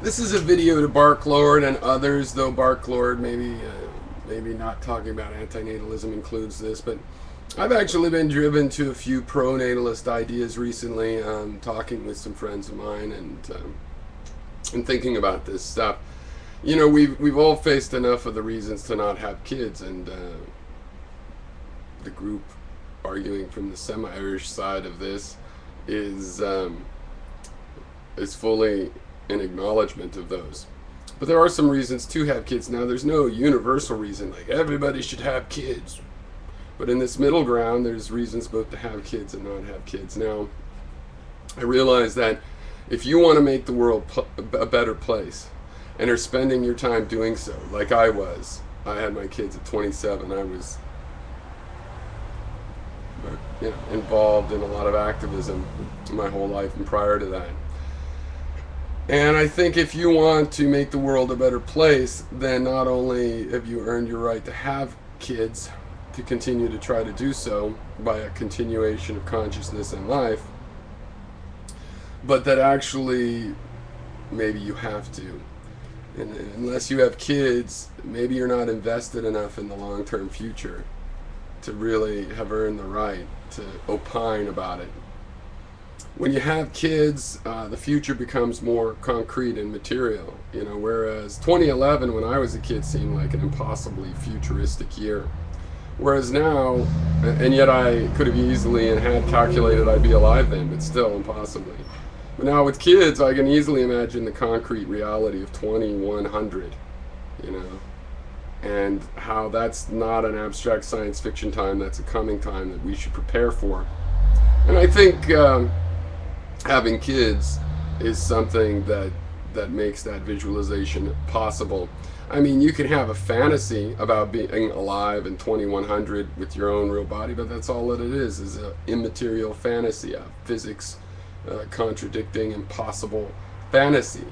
This is a video to Barklord and others, though Barklord maybe not talking about antinatalism includes this, but I've actually been driven to a few pro-natalist ideas recently. Talking with some friends of mine and thinking about this stuff. You know, we've all faced enough of the reasons to not have kids, and the group arguing from the semi-Irish side of this is fully an acknowledgement of those. But there are some reasons to have kids. Now, there's no universal reason like everybody should have kids. But in this middle ground, there's reasons both to have kids and not have kids. Now, I realize that if you want to make the world a better place and are spending your time doing so, like I was, I had my kids at 27. I was involved in a lot of activism my whole life and prior to that. And I think if you want to make the world a better place, then not only have you earned your right to have kids, to continue to try to do so by a continuation of consciousness and life, but that actually maybe you have to. And unless you have kids, maybe you're not invested enough in the long-term future to really have earned the right to opine about it. When you have kids, the future becomes more concrete and material. You know, whereas 2011, when I was a kid, seemed like an impossibly futuristic year. Whereas now, and yet I could have easily and had calculated I'd be alive then, but still impossibly. But now with kids, I can easily imagine the concrete reality of 2100, you know, and how that's not an abstract science fiction time, that's a coming time that we should prepare for. And I think having kids is something that makes that visualization possible. I mean, you can have a fantasy about being alive in 2100 with your own real body, but that's all that it is an immaterial fantasy, a physics contradicting impossible fantasy.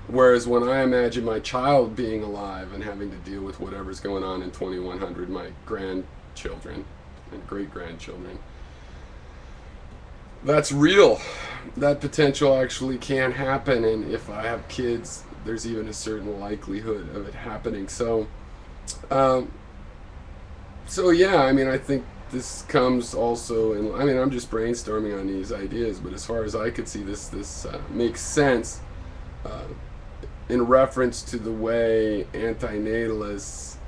Whereas when I imagine my child being alive and having to deal with whatever's going on in 2100, my grandchildren and great-grandchildren, that's real. That potential actually can happen, and if I have kids, there's even a certain likelihood of it happening. So yeah, I mean, I think this comes also in, I mean, I'm just brainstorming on these ideas, but as far as I could see, this makes sense in reference to the way antinatalists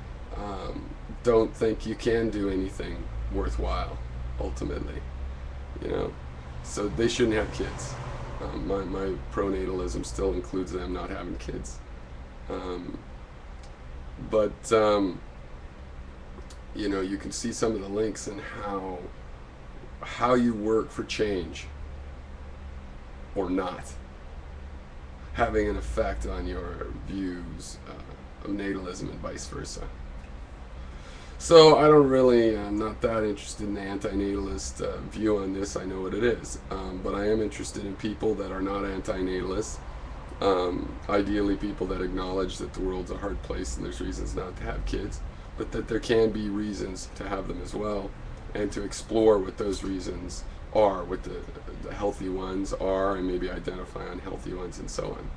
don't think you can do anything worthwhile, ultimately, you know. So they shouldn't have kids. My pronatalism still includes them not having kids. But you know, you can see some of the links in how you work for change or not having an effect on your views of natalism and vice versa. So I don't really, I'm not that interested in the antinatalist view on this. I know what it is, but I am interested in people that are not antinatalists. Ideally people that acknowledge that the world's a hard place and there's reasons not to have kids, but that there can be reasons to have them as well, and to explore what those reasons are, what the healthy ones are, and maybe identify unhealthy ones and so on.